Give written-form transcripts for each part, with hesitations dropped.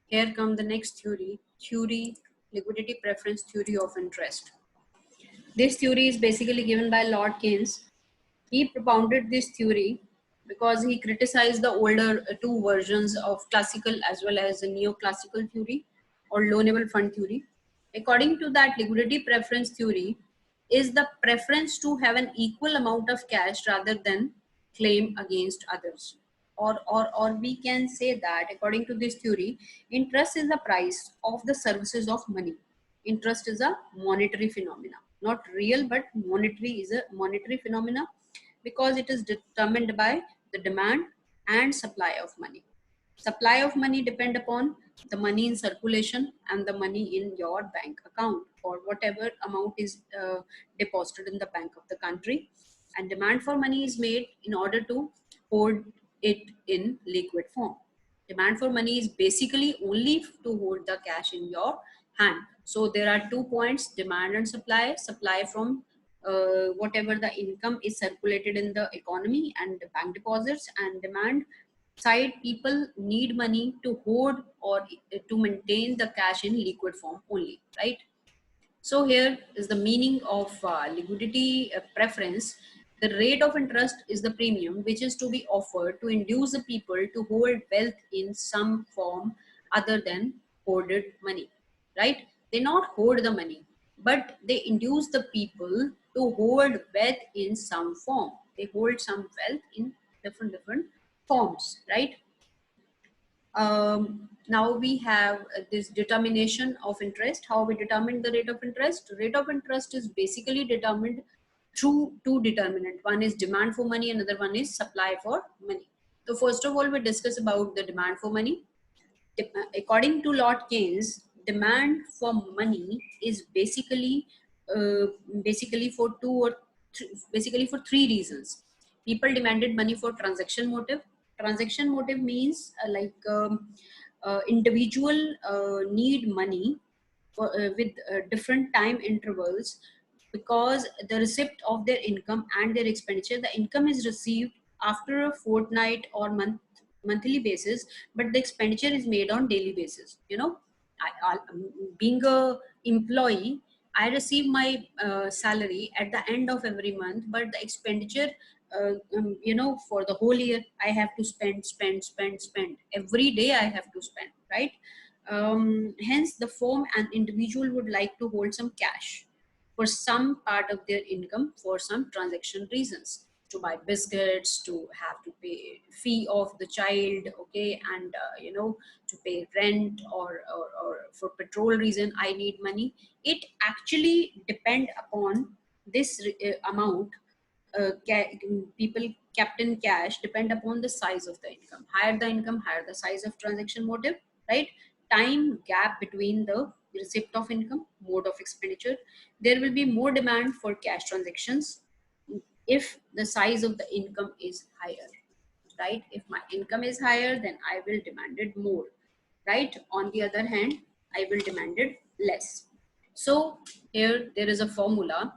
Here come the next theory, liquidity preference theory of interest. This theory is basically given by Lord Keynes. He propounded this theory because he criticized the older two versions of classical as well as the neoclassical theory or low level fund theory. According to that, liquidity preference theory is the preference to have an equal amount of cash rather than claim against others. Or we can say that according to this theory, interest is the price of the services of money. Interest is a monetary phenomena, not real, but monetary is a monetary phenomena because it is determined by the demand and supply of money. Supply of money depend upon the money in circulation and the money in your bank account or whatever amount is deposited in the bank of the country, and demand for money is made in order to hold it in liquid form. Demand for money is basically only to hold the cash in your hand. So there are 2 points: demand and supply. Supply from whatever the income is circulated in the economy and the bank deposits, and demand side, people need money to hold or to maintain the cash in liquid form only, right? So here is the meaning of liquidity preference. The rate of interest is the premium which is to be offered to induce the people to hold wealth in some form other than hoarded money, right? They not hoard the money, but they induce the people to hold wealth in some form. They hold some wealth in different forms, right? Now we have this determination of interest. How we determine the rate of interest? Rate of interest is basically determined through two determinant. One is demand for money, another one is supply for money. So first of all, we discuss about the demand for money. According to Lord Keynes, demand for money is uh, basically for basically for three reasons. People demanded money for transaction motive. Transaction motive means individual need money with different time intervals because the receipt of their income and their expenditure. The income is received after a fortnight or monthly basis, but the expenditure is made on daily basis. Being a employee, I receive my salary at the end of every month, but the expenditure, for the whole year, I have to spend every day. I have to spend, right? Hence, the firm and individual would like to hold some cash for some part of their income for some transaction reasons, to buy biscuits, to have to pay fee of the child, okay, and to pay rent, or for petrol reason I need money. It actually depend upon this amount. People kept in cash depend upon the size of the income. Higher the income, higher the size of transaction motive, right? Time gap between the receipt of income, mode of expenditure, there will be more demand for cash transactions if the size of the income is higher, right? If my income is higher, then I will demand it more, right? On the other hand, I will demand it less. So here there is a formula.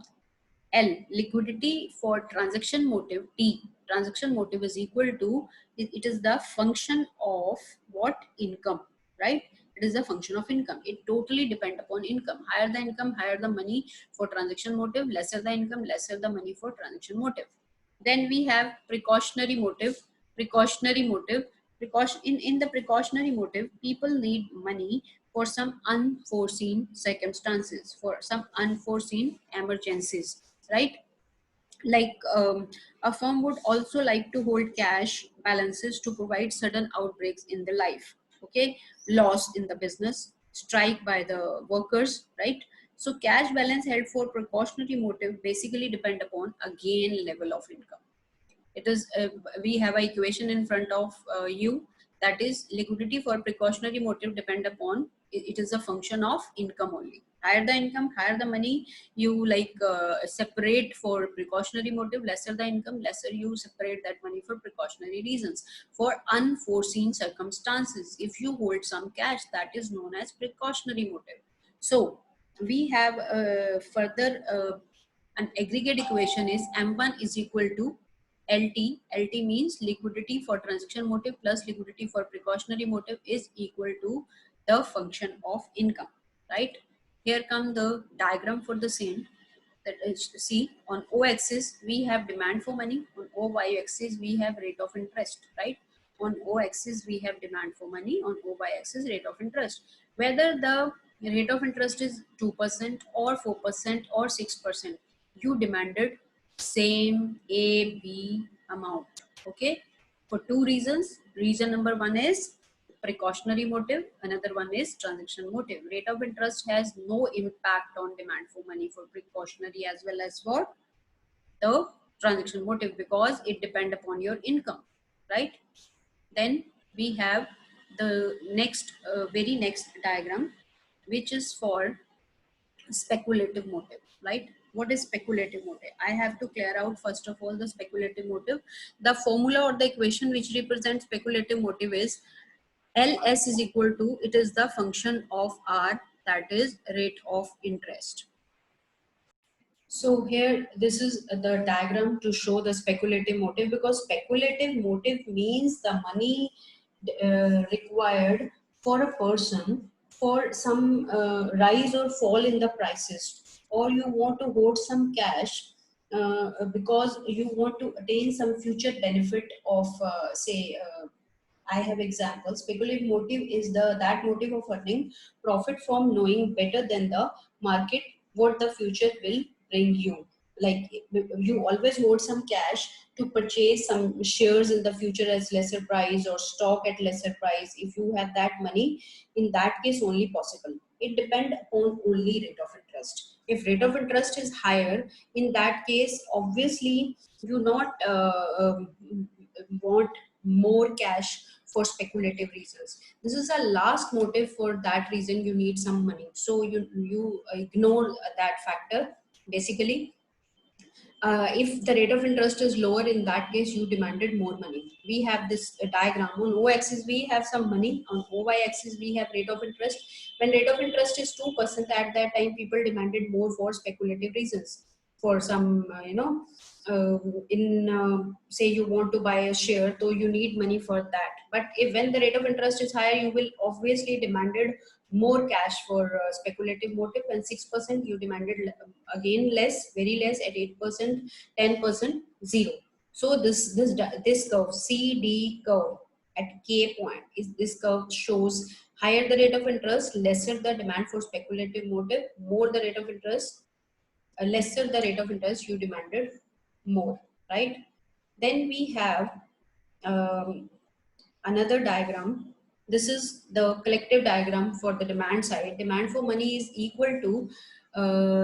L, liquidity for transaction motive. T, transaction motive is equal to, it is the function of what? Income, right? It is the function of income. It totally depend upon income. Higher the income, higher the money for transaction motive. Lesser the income, lesser the money for transaction motive. Then we have precautionary motive. Precautionary motive. In the precautionary motive, people need money for some unforeseen circumstances, for some unforeseen emergencies, right? Like a firm would also like to hold cash balances to provide sudden outbreaks in the life, okay, loss in the business, strike by the workers, right? So cash balance held for precautionary motive basically depend upon a gain level of income. It is we have a equation in front of you, that is liquidity for precautionary motive depend upon, it is a function of income only. Higher the income, higher the money you separate for precautionary motive. Lesser the income, lesser you separate that money for precautionary reasons. For unforeseen circumstances, if you hold some cash, that is known as precautionary motive. So we have further an aggregate equation is M1 is equal to LT. LT means liquidity for transaction motive plus liquidity for precautionary motive is equal to the function of income, right? Here come the diagram for the same. That is, see, on O axis we have demand for money, on O y axis we have rate of interest, right? On O axis we have demand for money, on O y axis rate of interest. Whether the rate of interest is 2% or 4% or 6%, you demanded same A B amount. Okay, for two reasons. Reason number one is precautionary motive, another one is transaction motive. Rate of interest has no impact on demand for money for precautionary as well as for the transaction motive, because it depend upon your income, right? Then we have the next very next diagram, which is for speculative motive, right? What is speculative motive? I have to clear out first of all the speculative motive. The formula or the equation which represents speculative motive is ls is equal to, it is the function of r, that is rate of interest. So here, this is the diagram to show the speculative motive, because speculative motive means the money required for a person for some rise or fall in the prices, or you want to hold some cash because you want to attain some future benefit of say I have examples. Speculative motive is the that motive of earning profit from knowing better than the market what the future will bring you. Like you always hold some cash to purchase some shares in the future as lesser price, or stock at lesser price. If you have that money, in that case only possible. It depends upon only rate of interest. If rate of interest is higher, in that case, obviously you not want more cash for speculative reasons. This is a last motive. For that reason you need some money, so you ignore that factor. Basically, if the rate of interest is lower, in that case you demanded more money. We have this diagram. On O axis we have some money, on OY axis we have rate of interest. When rate of interest is 2%, at that time people demanded more for speculative reasons. For some in say you want to buy a share, so you need money for that. But if when the rate of interest is higher, you will obviously demanded more cash for speculative motive. And 6% you demanded again less, very less. At 8%, 10%, zero. So this curve, CD curve at K point, is this curve shows higher the rate of interest, lesser the demand for speculative motive. More the rate of interest, lesser the rate of interest, you demanded more, right? Then we have um, another diagram. This is the collective diagram for the demand side. Demand for money is equal to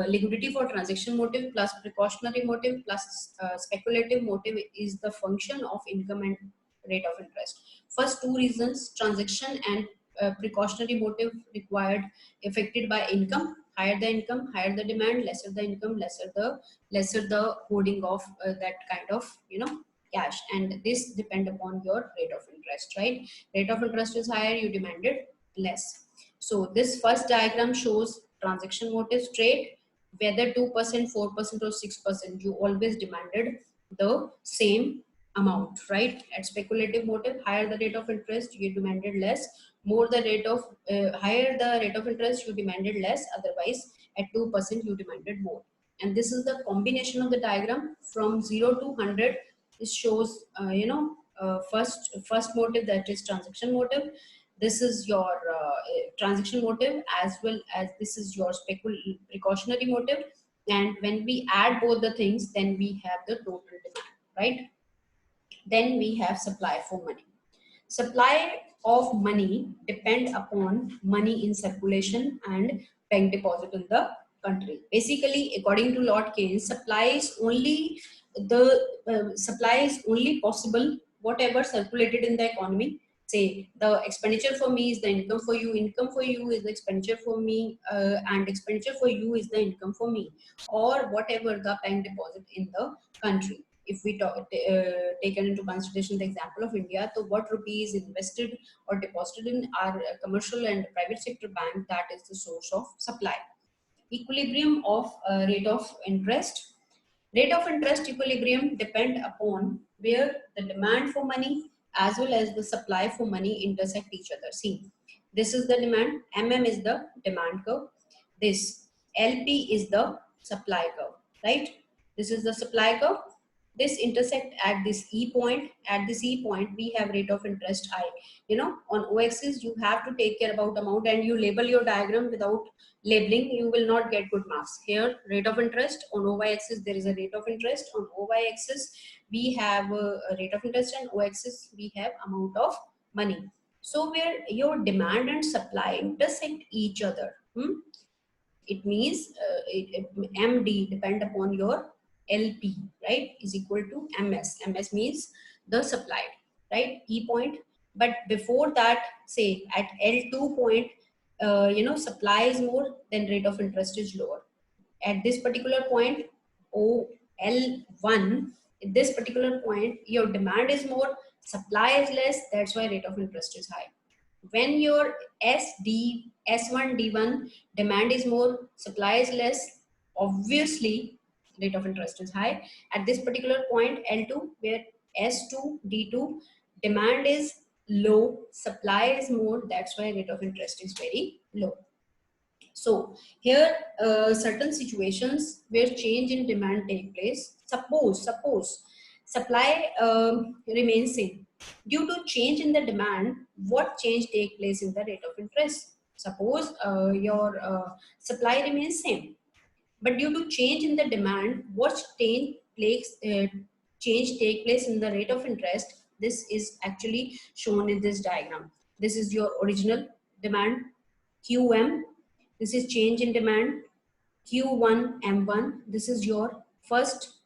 liquidity for transaction motive plus precautionary motive plus speculative motive is the function of income and rate of interest. First two reasons, transaction and precautionary motive required, affected by income. Higher the income, higher the demand. Lesser the income, lesser the holding of that kind of cash. And this depend upon your rate of interest, right? Rate of interest is higher, you demanded less. So this first diagram shows transaction motive straight. Whether 2%, 4%, or 6%, you always demanded the same amount, right? At speculative motive, higher the rate of interest, you demanded less. More the rate of higher the rate of interest, you demanded less. Otherwise, at 2% you demanded more. And this is the combination of the diagram from 0 to 100. This shows first motive, that is transaction motive. This is your transaction motive, as well as this is your precautionary motive. And when we add both the things, then we have the total demand, right? Then we have supply for money. Supply of money depend upon money in circulation and bank deposit in the country. Basically, according to Lord Keynes, supply is only possible whatever circulated in the economy. Say the expenditure for me is the income for you, income for you is the expenditure for me, and expenditure for you is the income for me, or whatever the bank deposit in the country. If we taken into consideration the example of India, so what rupee is invested or deposited in our commercial and private sector bank, that is the source of supply. Equilibrium of rate of interest. Rate of interest equilibrium depend upon where the demand for money as well as the supply for money intersect each other. See, This is the demand. MM is the demand curve. This LP is the supply curve, right? This is the supply curve. This intersect at this E point. At this E point, we have rate of interest I. You know, on O-axis, you have to take care about amount, and you label your diagram. Without labeling, you will not get good marks. Here, rate of interest. On OY-axis, there is a rate of interest. On OY-axis, we have a rate of interest, and O-axis, we have amount of money. So where your demand and supply intersect each other, it means MD depend upon your LP, right, is equal to MS. MS means the supply, right, E point. But before that, say at L2 point, supply is more, then rate of interest is lower. At this particular point, OL1, at this particular point, your demand is more, supply is less, that's why rate of interest is high. When your S1 D1 demand is more, supply is less, obviously rate of interest is high. At this particular point L2, where S2 D2 demand is low, supply is more, that's why rate of interest is very low. So here certain situations where change in demand take place. Suppose supply remains same. Due to change in the demand, what change take place in the rate of interest? Suppose your supply remains same, but due to change in the demand, what change take place in the rate of interest? This is actually shown in this diagram. This is your original demand, QM. This is change in demand, Q1 M1. This is your first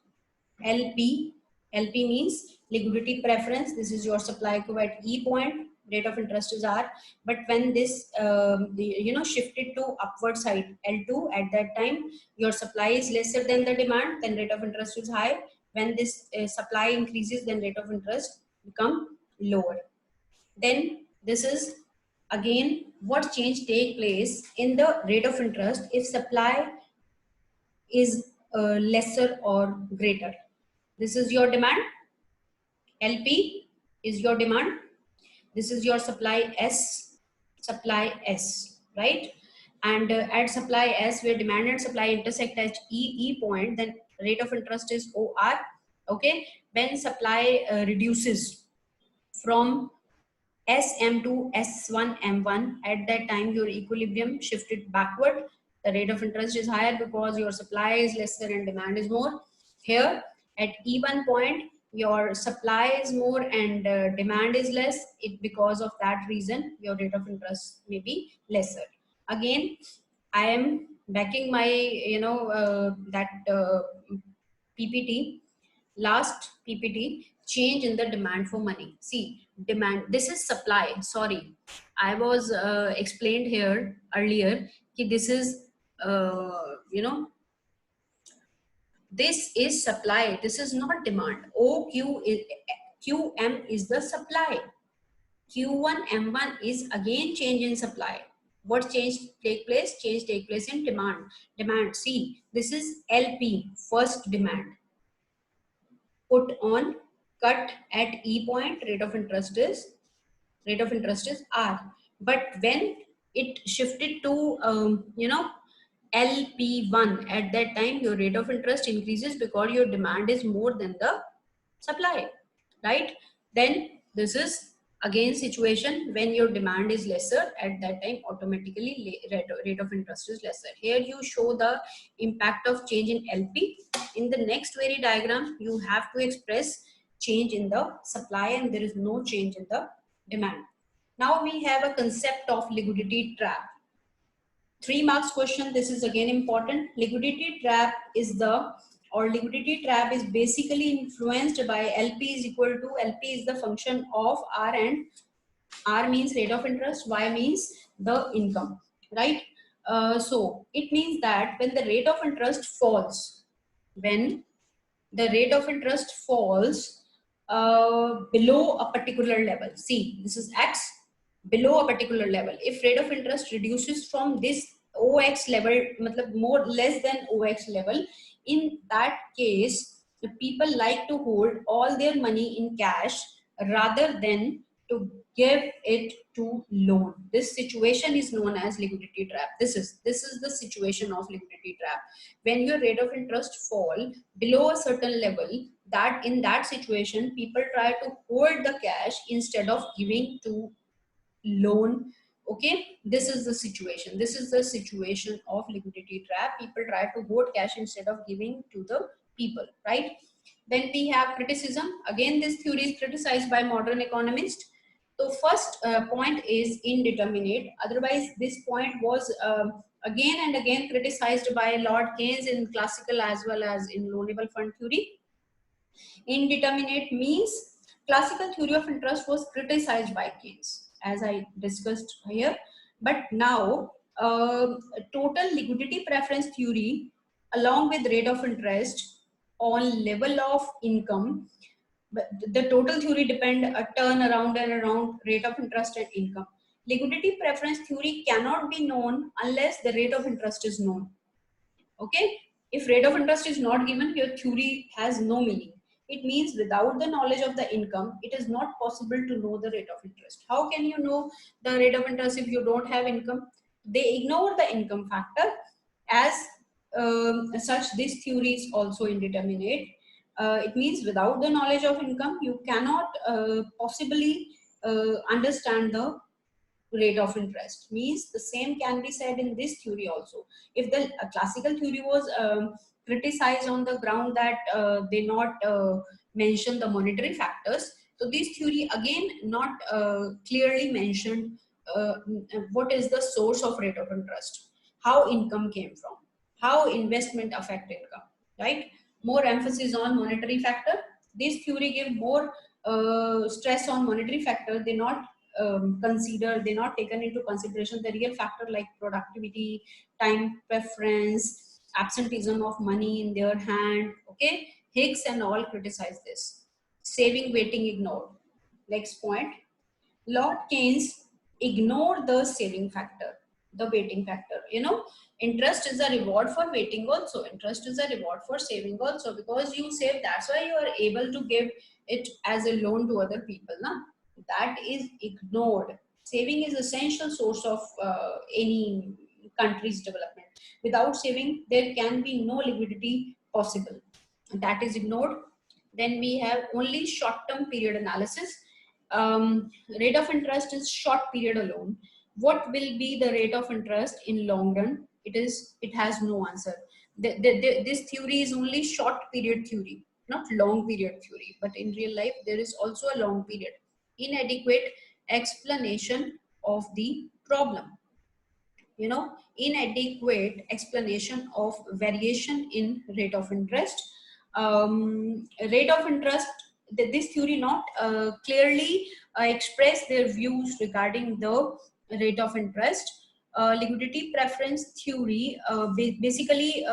LP. LP means liquidity preference. This is your supply curve at E point. Rate of interest is R. But when this shifted to upward side L2, at that time your supply is lesser than the demand, then rate of interest is high. When this supply increases, then rate of interest become lower. Then this is again what change take place in the rate of interest if supply is lesser or greater. This is your demand, LP is your demand, this is your supply S, right? And at supply S, where demand and supply intersect at E point, then rate of interest is OR. Okay, when supply reduces from SM to S1 M1, at that time your equilibrium shifted backward. The rate of interest is higher because your supply is lesser and demand is more. Here at E1 point, your supply is more and demand is less. Because of that reason, your rate of interest may be lesser. Again, I am backing my PPT, last PPT, change in the demand for money. See, demand, this is supply. Sorry, I was explained here earlier that this is this is supply, this is not demand. QM is the supply. Q1 M1 is again change in supply. What change take place? Change take place in demand. Demand, see, this is LP, first demand. Put on, cut at E point, rate of interest is R. But when it shifted to LP1, at that time your rate of interest increases because your demand is more than the supply, right? Then this is again situation when your demand is lesser, at that time automatically rate of interest is lesser. Here you show the impact of change in LP. In the next very diagram, you have to express change in the supply and there is no change in the demand. Now we have a concept of liquidity trap. 3 marks question. This is again important. Liquidity trap is basically influenced by LP is equal to, LP is the function of R, and R means rate of interest, Y means the income, right? So it means that when the rate of interest falls, below a particular level, see, this is X, below a particular level, if rate of interest reduces from this OX level, more less than OX level, in that case the people like to hold all their money in cash rather than to give it to loan. This situation is known as liquidity trap. This is the situation of liquidity trap. When your rate of interest fall below a certain level, that in that situation people try to hold the cash instead of giving to loan. Okay, this is the situation. This is the situation of liquidity trap. People try to hoard cash instead of giving to the people, right? Then we have criticism. Again, this theory is criticized by modern economists. So first point is indeterminate. Otherwise, this point was again and again criticized by Lord Keynes in classical as well as in loanable fund theory. Indeterminate means classical theory of interest was criticized by Keynes, as I discussed here. But now, total liquidity preference theory, along with rate of interest on level of income, but the total theory depend a turn around and around rate of interest and income. Liquidity preference theory cannot be known unless the rate of interest is known. Okay, if rate of interest is not given, your theory has no meaning. It means without the knowledge of the income, it is not possible to know the rate of interest. How can you know the rate of interest if you don't have income? They ignore the income factor. As such, this theory is also indeterminate. It means without the knowledge of income, you cannot possibly understand the rate of interest. Means the same can be said in this theory also. If the classical theory was criticized on the ground that they not mention the monetary factors, so this theory again not clearly mentioned what is the source of rate of interest, how income came from, how investment affect income, right? More emphasis on monetary factor. This theory give more stress on monetary factor. They not they not taken into consideration the real factor like productivity, time preference, absenteeism of money in their hand. Okay, Higgs and all criticize this. Saving waiting ignored. Next point, Lord Keynes ignored the saving factor, the waiting factor. You know, interest is a reward for waiting also. Interest is a reward for saving also, because you save. That's why you are able to give it as a loan to other people. Na? That is ignored. Saving is essential source of any country's development. Without saving, there can be no liquidity possible. That is ignored. Then we have only short-term period analysis. Rate of interest is short period alone. What will be the rate of interest in long run? It has no answer. This theory is only short period theory, not long period theory. But in real life, there is also a long period. Inadequate explanation of the problem. You know, inadequate explanation of variation in rate of interest. Rate of interest, this theory not clearly express their views regarding the rate of interest. Liquidity preference theory, basically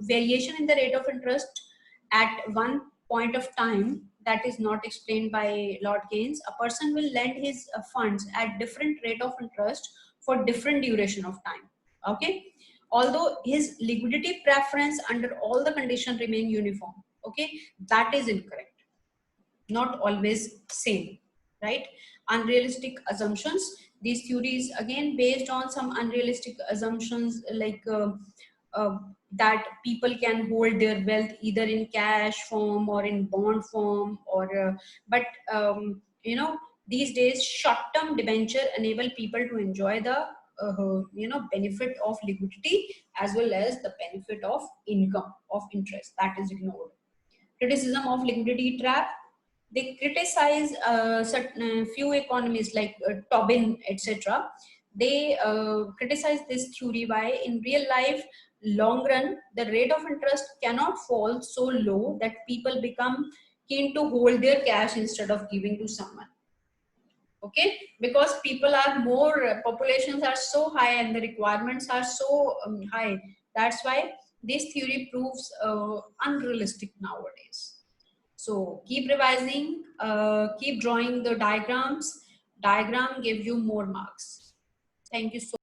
variation in the rate of interest at one point of time, that is not explained by Lord Keynes. A person will lend his funds at different rate of interest for different duration of time. Okay, although his liquidity preference under all the conditions remain uniform. Okay, that is incorrect. Not always same, right? Unrealistic assumptions. These theories again based on some unrealistic assumptions like that people can hold their wealth either in cash form or in bond form, or but you know, these days short-term debenture enable people to enjoy the you know, benefit of liquidity as well as the benefit of income of interest. That is ignored. Criticism of liquidity trap. They criticize certain few economists like Tobin, etc. They criticize this theory by in real life, long run, the rate of interest cannot fall so low that people become keen to hold their cash instead of giving to someone. Okay, because people are more, populations are so high and the requirements are so high. That's why this theory proves unrealistic nowadays. So keep revising, keep drawing the diagrams. Diagram give you more marks. Thank you so